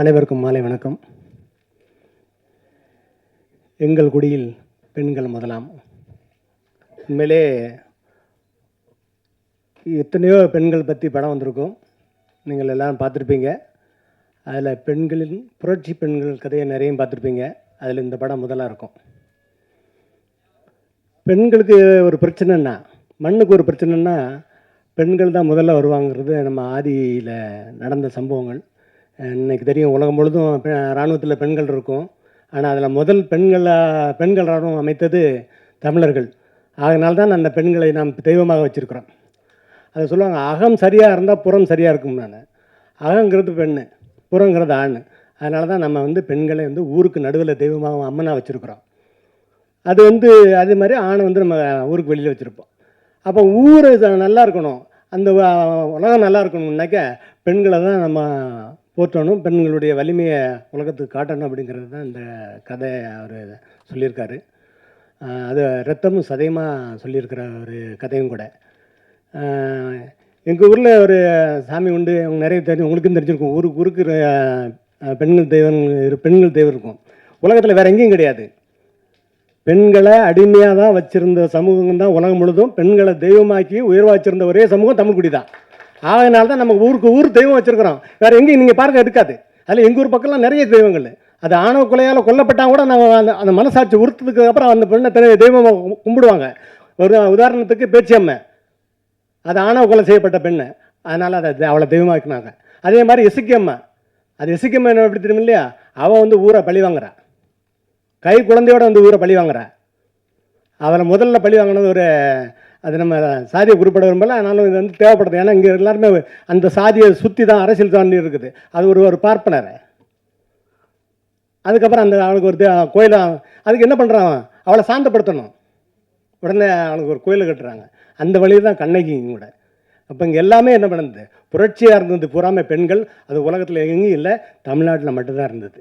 அனைவருக்கும் மாலை வணக்கம். எங்கள் குடியில் பெண்கள் முதலாம். உண்மையிலே எத்தனையோ பெண்கள் பற்றி படம் வந்திருக்கும், நீங்கள் எல்லோரும் பார்த்துருப்பீங்க. அதில் பெண்களின் புரட்சி பெண்கள் கதையை நிறைய பார்த்துருப்பீங்க. அதில் இந்த படம் முதலாக இருக்கும். பெண்களுக்கு ஒரு பிரச்சனைன்னா, மண்ணுக்கு ஒரு பிரச்சனைன்னா பெண்கள் தான் முதல்ல வருவாங்கிறது நம்ம ஆதியில் நடந்த சம்பவங்கள். இன்றைக்கி தெரியும், உலகம் முழுதும் இராணுவத்தில் பெண்கள் இருக்கும். ஆனால் அதில் முதல் பெண்கள் இராணுவம் அமைத்தது தமிழர்கள். அதனால்தான் அந்த பெண்களை நாம் தெய்வமாக வச்சுருக்கிறோம். அதை சொல்லுவாங்க, அகம் சரியாக இருந்தால் புறம் சரியாக இருக்கும். நான் அகங்கிறது பெண், புறங்கிறது ஆண். அதனால தான் நம்ம பெண்களை ஊருக்கு நடுவில் தெய்வமாக அம்மனாக வச்சுருக்குறோம். அது அது மாதிரி ஆணை நம்ம ஊருக்கு வெளியில் வச்சுருப்போம். அப்போ ஊர் நல்லா இருக்கணும், அந்த உலகம் நல்லா இருக்கணும்னாக்க பெண்களை தான் நம்ம போற்றணும், பெண்களுடைய வலிமையை உலகத்துக்கு காட்டணும். அப்படிங்கிறது தான் இந்த கதை அவர் சொல்லியிருக்காரு. அது ரத்தமும் சதையமாக சொல்லியிருக்கிற ஒரு கதையும் கூட. எங்கள் ஊரில் ஒரு சாமி உண்டு, அவங்க நிறைய தெரியும், உங்களுக்கும் தெரிஞ்சிருக்கும். ஊருக்கு பெண்கள் தெய்வம் இருக்கும். உலகத்தில் வேறு எங்கேயும் கிடையாது. பெண்களை அடிமையாக தான் வச்சுருந்த சமூகம் தான் உலகம் முழுதும். பெண்களை தெய்வமாக்கி உயர்வாக வச்சுருந்த ஒரே சமூகம் தமிழ்குடி தான். அதனால தான் நம்ம ஊருக்கு தெய்வம் வச்சுருக்கிறோம். வேறு எங்கேயும் நீங்கள் பார்க்க இருக்காது. அதில் எங்கள் ஊர் பக்கம்லாம் நிறைய தெய்வங்கள். அது ஆணவ கொலையால் கொல்லப்பட்டால் கூட நம்ம அந்த மனசாட்சி உறுத்ததுக்கு அப்புறம் அந்த பெண்ணை தெய்வமாக கும்பிடுவாங்க. ஒரு உதாரணத்துக்கு பேச்சியம்மை, அது ஆணவ கொலை செய்யப்பட்ட பெண்ணு, அதனால் அவளை தெய்வமாக்கினாங்க. அதே மாதிரி எசுக்கியம்மா, அது எசுக்கியம்மா என்ன எப்படி தெரியும் இல்லையா, அவள் ஊரை பழி வாங்குறா, கை குழந்தையோட ஊரை பழி வாங்குறா. அவளை முதல்ல பழி வாங்கினது அது நம்ம சாதியை குறிப்பிட விரும்பல. ஆனாலும் இது தேவைப்படுது. ஏன்னா இங்கே எல்லாருமே அந்த சாதியை சுற்றி தான் அரசியல் தாண்டி இருக்குது. அது ஒரு பார்ப்பனர். அதுக்கப்புறம் அவளுக்கு ஒரு கோயில், அதுக்கு என்ன பண்ணுறான், அவளை சாந்தப்படுத்தணும். உடனே அவளுக்கு ஒரு கோயில் கட்டுறாங்க. அந்த வழியில் தான் கண்ணகியும் கூட. அப்போ இங்கே எல்லாமே என்ன பண்ணுது, புரட்சியாக இருந்தது பூராமே பெண்கள். அது உலகத்தில் எங்கேயும் இல்லை, தமிழ்நாட்டில் மட்டும்தான் இருந்தது.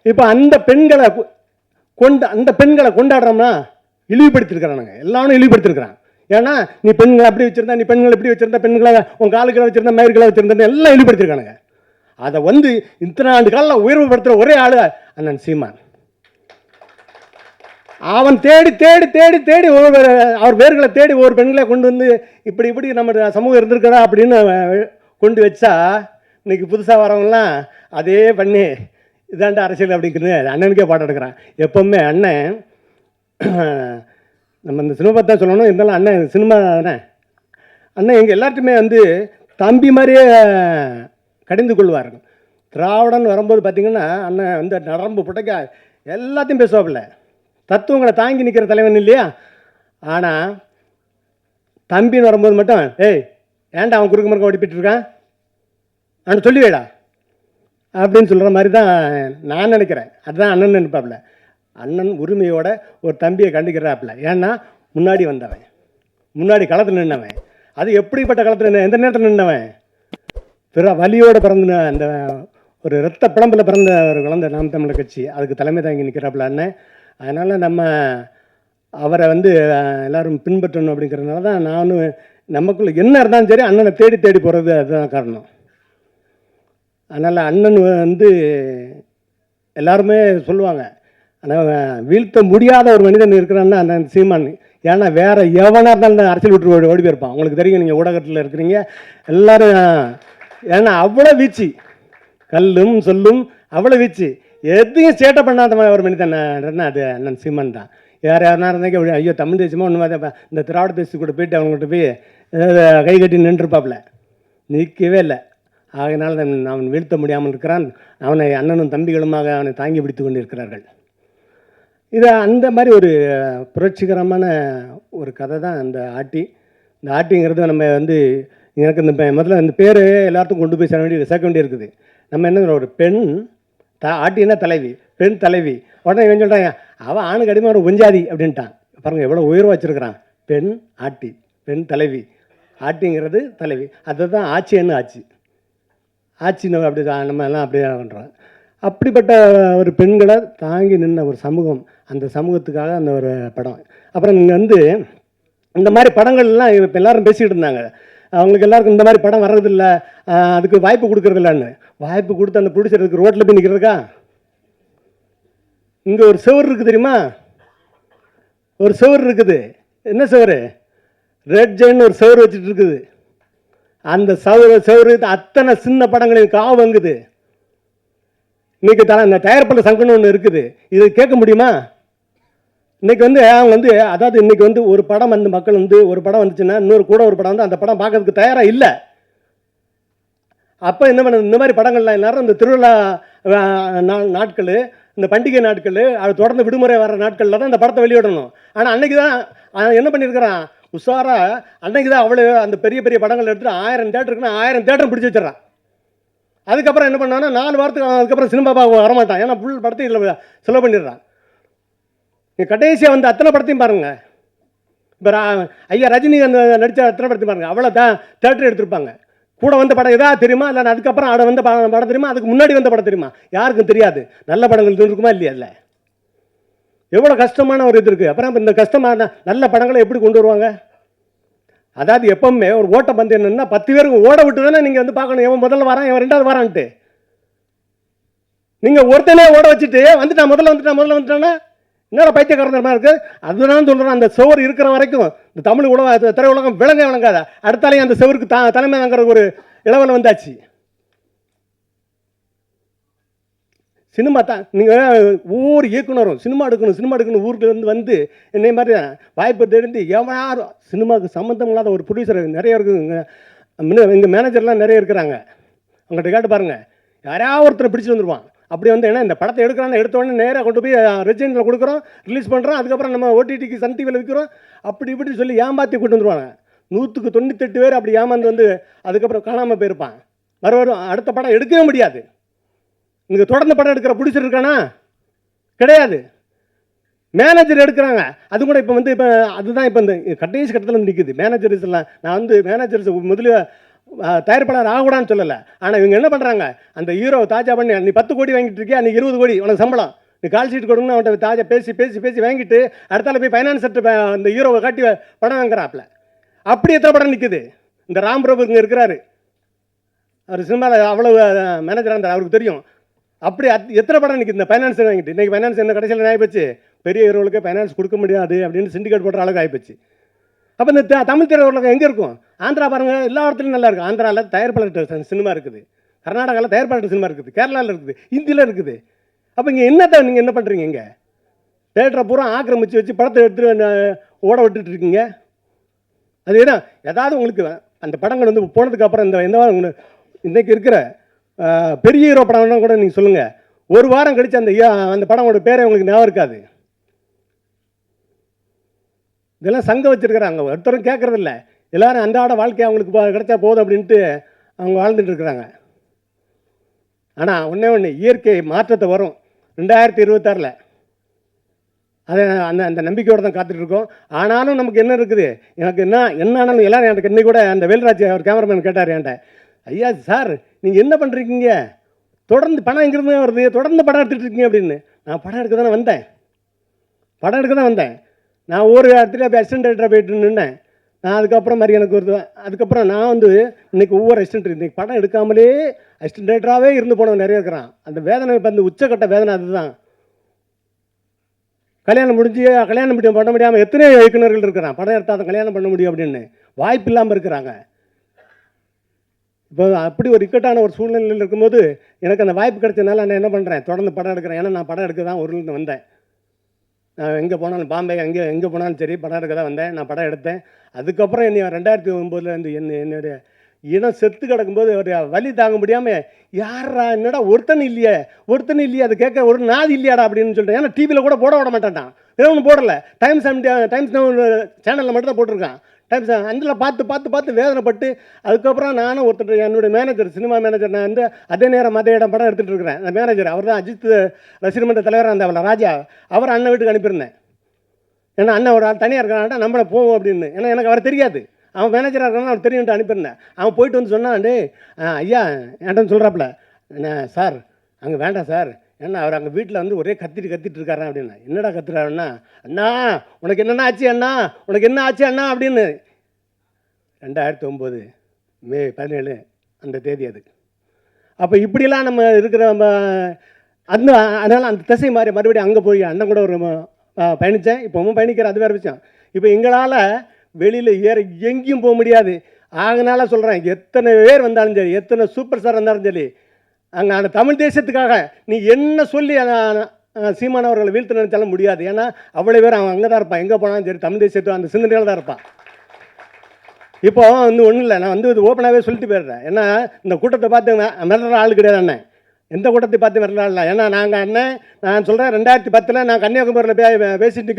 இப்போ அந்த பெண்களை கொண்டாடுறோம்னா இழிவுபடுத்திருக்கிறானுங்க, எல்லாரும் இழிவுபடுத்திருக்கிறான். ஏன்னா நீ பெண்களை அப்படி வச்சுருந்தா, நீ பெண்களை இப்படி வச்சுருந்தா, பெண்களை உன் காலுக்களை வச்சுருந்தா, மயிர்களை வச்சுருந்தா, எல்லாம் இழிவுபடுத்திருக்கானுங்க. அதை இத்தனை ஆண்டு காலில் உயர்வுபடுத்துகிற ஒரே ஆள் அண்ணன் சீமான். அவன் தேடி தேடி தேடி தேடி அவர் வேர்களை தேடி ஒவ்வொரு பெண்களை கொண்டு இப்படி நம்ம சமூகம் இருந்திருக்கிறா அப்படின்னு கொண்டு வச்சா, இன்னைக்கு புதுசாக வரவங்களாம் அதே பண்ணி இதாண்ட அரசியல் அப்படிங்கிறது அண்ணனுக்கே பாடம் எடுக்கிறான். எப்போவுமே அண்ணன், நம்ம இந்த சினிமா தான் சொல்லணும், இருந்தாலும் அண்ணன் சினிமா தானே. அண்ணன் எங்கள் எல்லாத்தையுமே தம்பி மாதிரியே கடிந்து கொள்வார். திராவிடன் வரும்போது பார்த்திங்கன்னா அண்ணன் நரம்பு புட்டைக்க எல்லாத்தையும் பேசுவாப்பில்ல, தத்துவங்களை தாங்கி நிற்கிற தலைவன் இல்லையா. ஆனால் தம்பின்னு வரும்போது மட்டும், ஏய் ஏன்டா அவன் குறுக்கு மறுக்க ஓடிப்பிட்டு இருக்கான், அவன் சொல்லி வைடா அப்படின்னு சொல்கிற மாதிரி தான் நான் நினைக்கிறேன். அதுதான் அண்ணன் நினைப்பாப்புல. அண்ணன் உரிமையோட ஒரு தம்பியை கண்டிக்கிறாப்புல. ஏன்னா முன்னாடி வந்தவன், முன்னாடி களத்தில் நின்றவன். அது எப்படிப்பட்ட களத்தில் எந்த நேரத்தில் நின்றவன், வலியோடு பிறந்த அந்த ஒரு இரத்த பிளம்பில் பிறந்த ஒரு குழந்தை நாம் தமிழர் கட்சி, அதுக்கு தலைமை தாங்கி நிற்கிறாப்புல அண்ணன். அதனால் நம்ம அவரை எல்லோரும் பின்பற்றணும். அப்படிங்கிறதுனால தான் நானும், நமக்குள்ளே என்ன இருந்தாலும் சரி அண்ணனை தேடி தேடி போகிறது அதுதான் காரணம். அதனால் அண்ணன் எல்லாருமே சொல்லுவாங்க, ஆனால் வீழ்த்த முடியாத ஒரு மனிதன் இருக்கிறான்னா அண்ணன் சீமான். ஏன்னா வேறு எவனாக இருந்தாலும் அரசியல் விட்டு ஓடி போயிருப்பான். உங்களுக்கு தெரியும், நீங்கள் ஊடகத்தில் இருக்கிறீங்க எல்லோரும். ஏன்னா அவ்வளோ வீச்சு, கல்லும் சொல்லும் அவ்வளோ வீச்சு, எதையும் சேட்டை பண்ணாத ஒரு மனிதன் அது அண்ணன் சீமான் தான். யாருன்னா இருந்தாக்க ஐயோ தமிழ் தேசமாக ஒன்று இந்த திராவிட தேசத்து கூட போயிட்டு அவங்கள்ட்ட போய் கை கட்டி நின்றுருப்பாப்புல, நிற்கவே இல்லை. ஆகையினால் அவன் வீழ்த்த முடியாமல் இருக்கிறான். அவனை அண்ணனும் தம்பிகளுமாக அவனை தாங்கி பிடித்து கொண்டு இருக்கிறார்கள். இது அந்த மாதிரி ஒரு புரட்சிகரமான ஒரு கதை தான் இந்த ஆட்டி. இந்த ஆட்டிங்கிறது நம்ம எனக்கு இந்த முதல்ல இந்த பேர் எல்லாத்துக்கும் கொண்டு போய் சேர்க்க வேண்டியிருக்குது. நம்ம என்ன ஒரு பெண் ஆட்டின்னா தலைவி, பெண் தலைவி. உடனே இவன் சொல்கிறாங்க, அவன் ஆணுக்கு அடிமை ஒரு ஒஞ்சாதி அப்படின்ட்டான். பாருங்கள் எவ்வளோ உயர்வாக வச்சுருக்கிறான். பெண் ஆட்டி, பெண் தலைவி, ஆட்டிங்கிறது தலைவி. அதுதான் ஆட்சின்னு ஆட்சி அப்படி தான் நம்ம எல்லாம் அப்படியே பண்ணுறோம். அப்படிப்பட்ட ஒரு பெண்களை தாங்கி நின்ற ஒரு சமூகம், அந்த சமூகத்துக்காக அந்த ஒரு படம். அப்புறம் நீங்கள் இந்த மாதிரி படங்கள்லாம் இப்போ எல்லோரும் பேசிக்கிட்டு இருந்தாங்க. அவங்களுக்கு எல்லாருக்கும் இந்த மாதிரி படம் வர்றதில்ல, அதுக்கு வாய்ப்பு கொடுக்கறதில்லன்னு. வாய்ப்பு கொடுத்து அந்த ப்ரொடியூசருக்கு ரோட்டில் போய் நிற்கிறதுக்கா? இங்கே ஒரு சுவர் இருக்குது தெரியுமா? ஒரு சுவர் இருக்குது. என்ன சுவர்? ரெட் ஜெயின் ஒரு சுவர் வச்சுட்டு இருக்குது. அந்த சுவர் அத்தனை சின்ன படங்களையும் காவங்குது. இன்னைக்கு இந்த தயாரிப்பாளர் சங்கம்னு ஒன்று இருக்குது. இது கேட்க முடியுமா? இன்னைக்கு அவங்க அதாவது இன்னைக்கு ஒரு படம் மக்கள் ஒரு படம் வந்துச்சுன்னா இன்னொரு கூட ஒரு படம் அந்த படம் பார்க்கறதுக்கு தயாராக இல்லை. அப்போ என்ன பண்ண, இந்த மாதிரி படங்கள்லாம் எல்லாரும் இந்த திருவிழா நாட்கள், இந்த பண்டிகை நாட்கள், அது தொடர்ந்து விடுமுறை வர நாட்களில் தான் இந்த படத்தை வெளியிடணும். ஆனால் அன்னைக்கு தான் என்ன பண்ணியிருக்கிறான் உஷாரா, அன்னைக்கு தான் அவ்வளோ அந்த பெரிய பெரிய படங்கள் எடுத்துகிட்டு 1000 தேட்டருக்குன்னா 1000 தேட்டரும் பிடிச்சி வச்சிடறான். அதுக்கப்புறம் என்ன பண்ணான்னா 4 வாரத்துக்கு அதுக்கப்புறம் சினிமா பார்க்க வரமாட்டான். ஏன்னா ஃபுல் படத்தையும் இதில் செலவு பண்ணிடுறான். நீங்கள் கடைசியாக அத்தனை படத்தையும் பாருங்கள். இப்போ ஐயா ரஜினிகாந்த் நடித்த அத்தனை படத்தையும் பாருங்கள். அவ்வளோ தான் தேட்டர் எடுத்திருப்பாங்க. கூட வந்த படம் எதாவது தெரியுமா? இல்லை அதுக்கப்புறம் வந்த படம் தெரியுமா? அதுக்கு முன்னாடி வந்த படம் தெரியுமா? யாருக்கும் தெரியாது. நல்ல படங்கள் இருக்குமா இல்லையா? இல்லை, எவ்வளோ கஷ்டமான ஒரு இது இருக்குது. அப்புறம் இந்த கஷ்டமான நல்ல படங்களை எப்படி கொண்டு வருவாங்க? அதாவது எப்பவுமே ஒரு ஓட்ட பந்தயம் என்னன்னா 10 பேருக்கு ஓட விட்டு தானே நீங்கள் பார்க்கணும். எவன் முதல்ல வரான், எவன் 2வது வரான்ட்டு. நீங்கள் ஒருத்தனே ஓட வச்சுட்டு முதல்ல வந்துட்டான்னா என்னடா பைத்தியக்காரன் மாதிரி இருக்குது. அதுதான் சொல்கிறேன், அந்த சுவர் இருக்கிற வரைக்கும் இந்த தமிழ் திரையுலகம் விளங்காத. அடுத்தாலையும் அந்த சுவருக்கு தலைமை தாங்கிற ஒரு இளவல் வந்தாச்சு. சினிமா தான். நீங்கள் ஒவ்வொரு இயக்குனரும் சினிமா எடுக்கணும் ஊர்லேருந்து என்னை மாதிரி வாய்ப்பு தெரிந்து யாரும் சினிமாவுக்கு சம்மந்தம் இல்லாத ஒரு ப்ரொடியூசர் நிறைய இருக்குதுங்க. எங்கள் மேனேஜர்லாம் நிறைய இருக்கிறாங்க. அவங்கள்ட்ட கேட்டு பாருங்கள், யாராவது ஒருத்தரை பிடிச்சி வந்துடுவான். அப்படி ஏன்னா இந்த படத்தை எடுத்த உடனே நேராக கொண்டு போய் ரெஜிஸ்ட்ரேஷனில் கொடுக்குறோம், ரிலீஸ் பண்ணுறோம், அதுக்கப்புறம் நம்ம ஓடிடிக்கு சன் டிவியில் விற்கிறோம், அப்படி இப்படி சொல்லி ஏமாற்றி கூட்டு வந்துடுவாங்க. 100க்கு 98 பேர் அப்படி ஏமாந்து அதுக்கப்புறம் காணாமல் போயிருப்பான். வரும் அடுத்த படம் எடுக்கவே முடியாது. நீங்கள் தொடர்ந்து படம் எடுக்கிற ப்ரொடியூசர் இருக்கானா? கிடையாது. மேனேஜர் எடுக்கிறாங்க. அது கூட இப்போ அதுதான் இப்போ இந்த கடைசி கட்டத்தில் நிற்குது. மேனேஜர்ஸ் எல்லாம் நான் மேனேஜர்ஸ் முதல்ல தயாரிப்பாளர் ஆகக்கூடான்னு சொல்லலை. ஆனால் இவங்க என்ன பண்ணுறாங்க, அந்த ஹீரோ தாஜா பண்ணி நீ 10 கோடி வாங்கிட்டு இருக்கியா, நீ 20 கோடி உனக்கு சம்பளம், நீ கால் ஷீட் கொடுங்கன்னு அவன்கிட்ட தாஜா பேசி வாங்கிட்டு அடுத்தால போய் ஃபைனான்ஸ் அந்த ஹீரோவை காட்டி படம் வாங்குறாப்புல. அப்படி எத்தனை படம் நிற்குது. இந்த ராம் பிரபு இங்கே இருக்கிறாரு, அவர் சினிமாவில் அவ்வளோ மேனேஜராக இருந்தார், அவருக்கு தெரியும். அப்படி எத்தனை படம் நிற்குது இந்த ஃபைனான்ஸ் வாங்கிட்டு. இன்றைக்கி ஃபைனான்ஸ் என்ன கடைசியில் ஆகிப்போச்சு, பெரிய ஹீரோவுக்கு ஃபைனான்ஸ் கொடுக்க முடியாது அப்படின்னு சிண்டிகேட் போடுற அளவுக்கு ஆகிப்போச்சு. அப்போ இந்த தமிழ் திரையுலகம் எங்கே இருக்கும்? ஆந்திரா பாருங்கள், எல்லா இடத்துலையும் நல்லா இருக்குது. ஆந்திராவில் தயாரிப்பாளர் சினிமா இருக்குது, கர்நாடகாவில் தயாரிப்பாளர் சினிமா இருக்குது, கேரளாவில் இருக்குது, இந்தியில் இருக்குது. அப்போ இங்கே நீங்கள் என்ன பண்ணுறீங்க? இங்கே தேட்டரை பூரா ஆக்கிரமிச்சு வச்சு படத்தை எடுத்துகிட்டு ஓட விட்டுட்ருக்கீங்க. அது ஏன்னா ஏதாவது உங்களுக்கு அந்த படங்கள் போனதுக்கப்புறம் இந்த இன்றைக்கி இருக்கிற பெரிய ஹீரோ படம்னா கூட நீங்கள் சொல்லுங்கள், ஒரு வாரம் கழித்து அந்த படமோட பேரை உங்களுக்கு ஞாபகம் இருக்காது. இதெல்லாம் சங்கம் வச்சுருக்கிறாங்க, ஒருத்தரும் கேட்குறதில்ல. எல்லோரும் அன்றாட வாழ்க்கை அவங்களுக்கு கிடைச்சா போதும் அப்படின்ட்டு அவங்க வாழ்ந்துட்டு இருக்கிறாங்க. ஆனால் ஒன்று இயற்கை மாற்றத்தை வரும் 2026. அதை அந்த நம்பிக்கையோடு தான் காத்துட்ருக்கோம். ஆனாலும் நமக்கு என்ன இருக்குது, எனக்கு என்ன ஆனாலும் எல்லோரும் எனக்கு இன்னைக்கு கூட அந்த வேல்ராஜ் அவர் கேமராமேன் கேட்டார் என்கிட்ட, ஐயா சார் நீங்கள் என்ன பண்ணுறீங்க, தொடர்ந்து படம் எங்கிருந்து வருது, தொடர்ந்து படம் எடுத்துகிட்டு இருக்கீங்க அப்படின்னு. நான் படம் எடுக்க தான் வந்தேன். நான் ஒரு இடத்துல போய் அசிஸ்டன்ட் டைரக்டராக போயிட்டு நின்னேன். நான் அதுக்கப்புறம் மாதிரி எனக்கு அதுக்கப்புறம் நான் இன்றைக்கி ஒவ்வொரு அசிஸ்டன்ட் இன்றைக்கி படம் எடுக்காமலே அசிஸ்டன்ட் டைரக்டராகவே இருந்து போனவன் நிறைய இருக்கிறான். அந்த வேதனை இப்போ அந்த உச்சக்கட்ட வேதனை அதுதான். கல்யாணம் பண்ண முடியாமல் எத்தனை இயக்குநர்கள் இருக்கிறான், படம் எடுத்தால் கல்யாணம் பண்ண முடியும் அப்படின்னு வாய்ப்பு இல்லாமல் இருக்கிறாங்க. இப்போ அப்படி ஒரு இக்கட்டான ஒரு சூழ்நிலையில் இருக்கும்போது எனக்கு அந்த வாய்ப்பு கிடைச்சதுனால நான் என்ன பண்ணுறேன், தொடர்ந்து படம் எடுக்கிறேன். ஏன்னா நான் படம் எடுக்க தான் ஊர்லேருந்து வந்தேன். நான் எங்கே போனாலும் பாம்பே எங்கே போனாலும் சரி படம் எடுக்க தான் வந்தேன். நான் படம் எடுத்தேன். அதுக்கப்புறம் என்னை 2009 என்னுடைய இனம் செத்து கிடக்கும்போது ஒரு வலி தாங்க முடியாமல், யாரா என்னடா ஒருத்தன் இல்லையே அதை கேட்க ஒரு நாதி இல்லையாடா அப்படின்னு சொல்லிட்டேன். ஏன்னா டிவியில் கூட போட விட மாட்டேன்ட்டான், ஏதோ ஒன்று போடலை. டைம்ஸ் சேனலில் மட்டும் தான் போட்டிருக்கான். டைம்ஸ் அதில் பார்த்து வேதனைப்பட்டு அதுக்கப்புறம் நானும் ஒருத்தர் என்னுடைய மேனேஜர், சினிமா மேனேஜர், நான் அதே நேரம் அதே இடம் படம் எடுத்துகிட்டு இருக்கிறேன். அந்த மேனேஜர் அவர் தான் அஜித் ரசிகர் மன்ற தலைவராக இருந்தாவில் ராஜா, அவர் அண்ணன் வீட்டுக்கு அனுப்பியிருந்தேன். ஏன்னா அண்ணன் ஒரு தனியாக இருக்கான்டா நம்மளை போவோம் அப்படின்னு. ஏன்னா எனக்கு அவர் தெரியாது, அவன் மேனேஜராக இருக்கான்னு அவர் தெரியும்ட்டு அனுப்பியிருந்தேன். அவன் போயிட்டு சொன்னான், டே ஐயா என்கிட்ட சொல்கிறாப்புல, என்ன சார் அங்கே வேண்டாம் சார், ஏன்னா அவர் அங்கே வீட்டில் ஒரே கத்திட்டு இருக்காரன் அப்படின்னா. என்னடா கத்துறாருன்னா, அண்ணா உனக்கு என்னென்ன ஆச்சு அண்ணா, உனக்கு என்ன ஆச்சு அண்ணா அப்படின்னு. 2009 மே 17 அந்த தேதி அது. அப்போ இப்படிலாம் நம்ம இருக்கிற அந்த அதனால் அந்த திசை மாறி மறுபடியும் அங்கே போய் அண்ணன் கூட ஒரு பயணித்தேன். இப்போவும் பயணிக்கிறேன், அது வேறு விஷயம். இப்போ எங்களால் வெளியில் ஏற எங்கேயும் போக முடியாது. அதனால் சொல்கிறேன், எத்தனை பேர் வந்தாலும் சரி, எத்தனை சூப்பர் ஸ்டார் வந்தாலும் சரி, அங்கே அந்த தமிழ் தேசத்துக்காக நீ என்ன சொல்லி சீமான் அவர்களை வீழ்த்து நினைச்சாலும் முடியாது. ஏன்னா அவ்வளோ பேர் அவன் அங்கே தான் இருப்பான், எங்கே போனாலும் சரி தமிழ் தேசத்து அந்த சிந்தனையில் தான் இருப்பான். இப்போ வந்து ஒன்றும் இல்லை, நான் வந்து இது ஓப்பனாகவே சொல்லிட்டு போயிடுறேன். ஏன்னா இந்த கூட்டத்தை பார்த்து மிரட்டுற ஆள் கிடையாது அண்ணன், எந்த கூட்டத்தை பார்த்து மிரட்டலாம். ஏன்னா நாங்கள் அண்ணன் நான் சொல்கிறேன் 2010 நான் கன்னியாகுமரியில் பேசிட்டு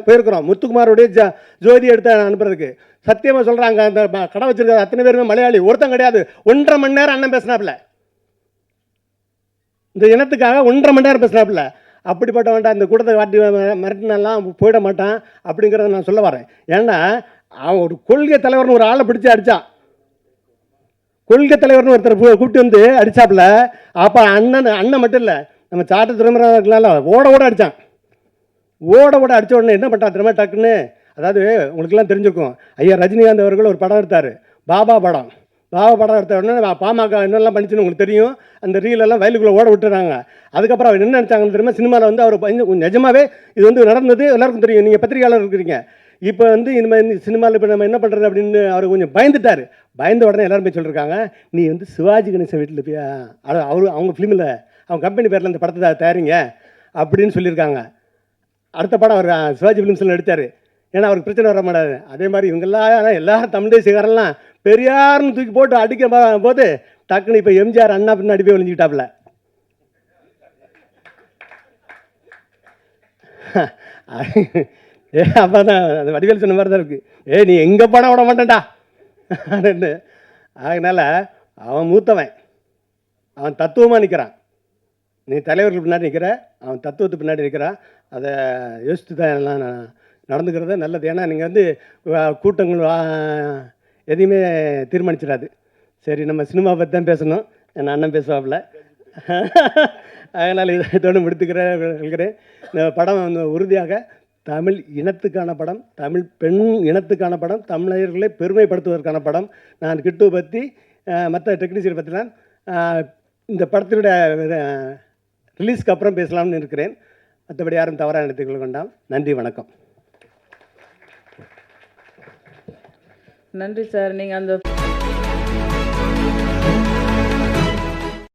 போயிருக்கிறோம் முத்துக்குமாரோடைய ஜோதி எடுத்து அனுப்புறதுக்கு. சத்தியமாக சொல்கிறாங்க, அந்த கடை வச்சிருக்கிற அத்தனை பேருமே மலையாளி, ஒருத்தன் கிடையாது. 1.5 மணி நேரம் அண்ணன் பேசினாப்புல, இந்த இனத்துக்காக 1.5 மணி நேரம் பேசினாப்புல. அப்படிப்பட்ட வேண்டாம் இந்த கூட்டத்தை வாட்டி மிரட்டினெல்லாம் போயிட மாட்டான் அப்படிங்கிறத நான் சொல்ல வரேன். ஏன்னா அவன் ஒரு கொள்கை தலைவர்னு ஒரு ஆளை பிடிச்சி அடித்தான், கொள்கை தலைவர்னு ஒருத்தர் கூப்பிட்டு வந்து அடித்தாப்புல. அப்போ அண்ணன் மட்டும் இல்லை, நம்ம சாட்ட திருமணம் ஓட அடித்தான். ஓட அடித்த உடனே என்ன பண்ணிட்டான் திரும்ப டக்குன்னு, அதாவது உங்களுக்கெல்லாம் தெரிஞ்சிருக்கும், ஐயா ரஜினிகாந்த் அவர்கள் ஒரு படம் எடுத்தார், பாபா படம் எடுத்த உடனே பாமக என்னெல்லாம் பண்ணிச்சுன்னு உங்களுக்கு தெரியும். அந்த ரீலெல்லாம் வயலுக்குள்ளே ஓட விட்டுறாங்க. அதுக்கப்புறம் அவர் என்ன நினச்சாங்கன்னு தெரியுமா, சினிமாவில் வந்து அவர் நிஜமாவே இது வந்து நடந்தது எல்லாருக்கும் தெரியும், நீங்கள் பத்திரிகையாளர் இருக்கிறீங்க. இப்போ வந்து இனிமேல் சினிமாவில் இப்போ நம்ம என்ன பண்ணுறது அப்படின்னு அவர் கொஞ்சம் பயந்துட்டார். பயந்த உடனே எல்லாரும் போய் சொல்லியிருக்காங்க, நீ வந்து சிவாஜி கணேசன் வீட்டில் போய் அவங்க ஃபிலிமில் அவங்க கம்பெனி பேரில் அந்த படத்தை தயாரிங்க அப்படின்னு சொல்லியிருக்காங்க. அடுத்த படம் அவர் சிவாஜி ஃபிலிம்ஸில் நடித்தார். ஏன்னா அவருக்கு பிரச்சனை வர மாட்டாது. அதே மாதிரி இவங்கெல்லாம் எல்லாரும் தமிழ் தேசியக்காரெல்லாம் பெரியார்னு தூக்கி போட்டு அடிக்க போது டக்குன்னு இப்போ எம்ஜிஆர் அண்ணா பின்னாடி போய் ஒழிஞ்சிக்கிட்டாப்புல. அப்போ தான் அது வடிவேல் சொன்ன மாதிரி தான் இருக்குது, நீ எங்கே படம் விட மாட்டேன்டா அப்படின்னு. அதனால் அவன் மூத்தவன், அவன் தத்துவமாக நிற்கிறான். நீ தலைவர்கள் பின்னாடி நிற்கிற, அவன் தத்துவத்துக்கு பின்னாடி நிற்கிறான். அதை யோசித்து தான் எல்லாம் நடந்துக்கிறது நல்லது. ஏன்னா நீங்கள் வந்து கூட்டங்கள் எதையுமே தீர்மானிச்சிடாது. சரி, நம்ம சினிமா பற்றி தான் பேசணும், என் அண்ணன் பேசுவாப்புல. அதனால் இதோடு முடித்துக்கிறேன். இந்த படம் உறுதியாக தமிழ் இனத்துக்கான படம், தமிழ் பெண் இனத்துக்கான படம், தமிழர்களை பெருமைப்படுத்துவதற்கான படம். நான் கிட்டு பற்றி மற்ற டெக்னீஷியனை பற்றிலாம் இந்த படத்தினுடைய ரிலீஸ்க்கு அப்புறம் பேசலாம்னு இருக்கிறேன். மற்றபடி யாரும் தவறாக நினைத்துக் கொண்டாம். நன்றி, வணக்கம். நன்றி சார். நீங்கள் அந்த